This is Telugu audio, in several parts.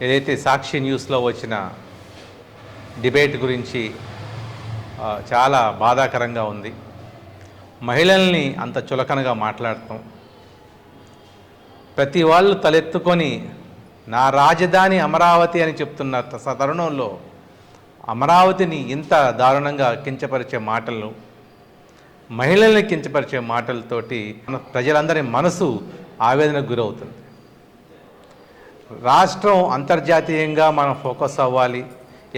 ఏదైతే సాక్షి న్యూస్లో వచ్చిన డిబేట్ గురించి చాలా బాధాకరంగా ఉంది. మహిళల్ని అంత చులకనగా మాట్లాడటం, ప్రతి వాళ్ళు తలెత్తుకొని నా రాజధాని అమరావతి అని చెప్తున్న తరుణంలో అమరావతిని ఇంత దారుణంగా కించపరిచే మాటలు, మహిళల్ని కించపరిచే మాటలతోటి ప్రజలందరి మనసు ఆవేదనకు గురవుతుంది. రాష్ట్రం అంతర్జాతీయంగా మనం ఫోకస్ అవ్వాలి,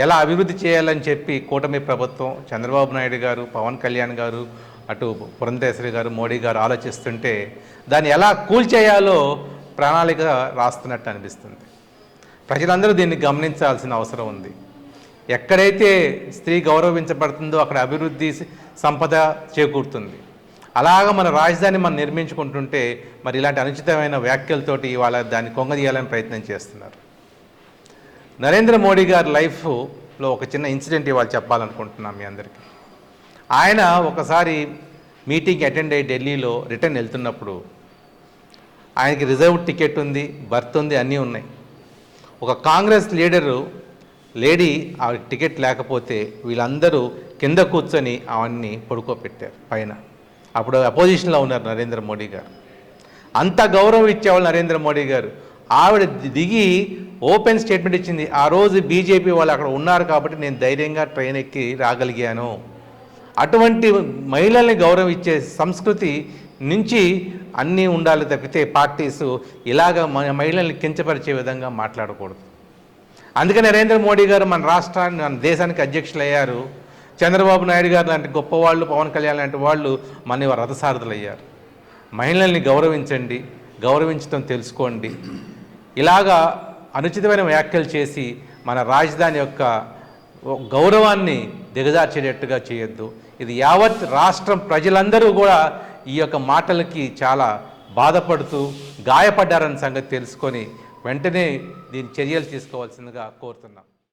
ఎలా అభివృద్ధి చేయాలని చెప్పి కూటమి ప్రభుత్వం, చంద్రబాబు నాయుడు గారు, పవన్ కళ్యాణ్ గారు, అటు పురంధేశ్వరి గారు, మోడీ గారు ఆలోచిస్తుంటే దాన్ని ఎలా కూల్చేయాలో ప్రణాళిక రాస్తున్నట్టు అనిపిస్తుంది. ప్రజలందరూ దీన్ని గమనించాల్సిన అవసరం ఉంది. ఎక్కడైతే స్త్రీ గౌరవించబడుతుందో అక్కడ అభివృద్ధి, సంపద చేకూరుతుంది. అలాగ మన రాజధాని మనం నిర్మించుకుంటుంటే మరి ఇలాంటి అనుచితమైన వ్యాఖ్యలతోటి ఇవాళ దాన్ని కొంగదీయాలని ప్రయత్నం చేస్తున్నారు. నరేంద్ర మోడీ గారి లైఫ్లో ఒక చిన్న ఇన్సిడెంట్ ఇవాళ చెప్పాలనుకుంటున్నాం మీ అందరికీ. ఆయన ఒకసారి మీటింగ్ అటెండ్ అయ్యి ఢిల్లీలో రిటర్న్ వెళ్తున్నప్పుడు ఆయనకి రిజర్వ్ టికెట్ ఉంది, బర్త్ ఉంది, అన్నీ ఉన్నాయి. ఒక కాంగ్రెస్ లేడీ ఆ టికెట్ లేకపోతే వీళ్ళందరూ కింద కూర్చొని అవన్నీ పడుకోబెట్టారు పైన. అప్పుడు అపోజిషన్లో ఉన్నారు నరేంద్ర మోడీ గారు. అంత గౌరవం ఇచ్చేవాళ్ళు నరేంద్ర మోడీ గారు. ఆవిడ దిగి ఓపెన్ స్టేట్మెంట్ ఇచ్చింది, ఆ రోజు బీజేపీ వాళ్ళు అక్కడ ఉన్నారు కాబట్టి నేను ధైర్యంగా ట్రైన్ ఎక్కి రాగలిగాను. అటువంటి మహిళల్ని గౌరవం ఇచ్చే సంస్కృతి నుంచి అన్నీ ఉండాలి తప్పితే పార్టీసు ఇలాగ మహిళల్ని కించపరిచే విధంగా మాట్లాడకూడదు. అందుకే నరేంద్ర మోడీ గారు మన రాష్ట్రాన్ని, మన దేశానికి అధ్యక్షులు అయ్యారు. చంద్రబాబు నాయుడు గారు లాంటి గొప్పవాళ్ళు, పవన్ కళ్యాణ్ లాంటి వాళ్ళు మన రథసారథులు అయ్యారు. మహిళల్ని గౌరవించండి, గౌరవించడం తెలుసుకోండి. ఇలాగా అనుచితమైన వ్యాఖ్యలు చేసి మన రాజధాని యొక్క గౌరవాన్ని దిగజార్చేటట్టుగా చేయొద్దు. ఇది యావత్ రాష్ట్రం ప్రజలందరూ కూడా ఈ యొక్క మాటలకి చాలా బాధపడుతూ గాయపడ్డారన్న సంగతి తెలుసుకొని వెంటనే దీని చర్యలు తీసుకోవాల్సిందిగా కోరుతున్నాం.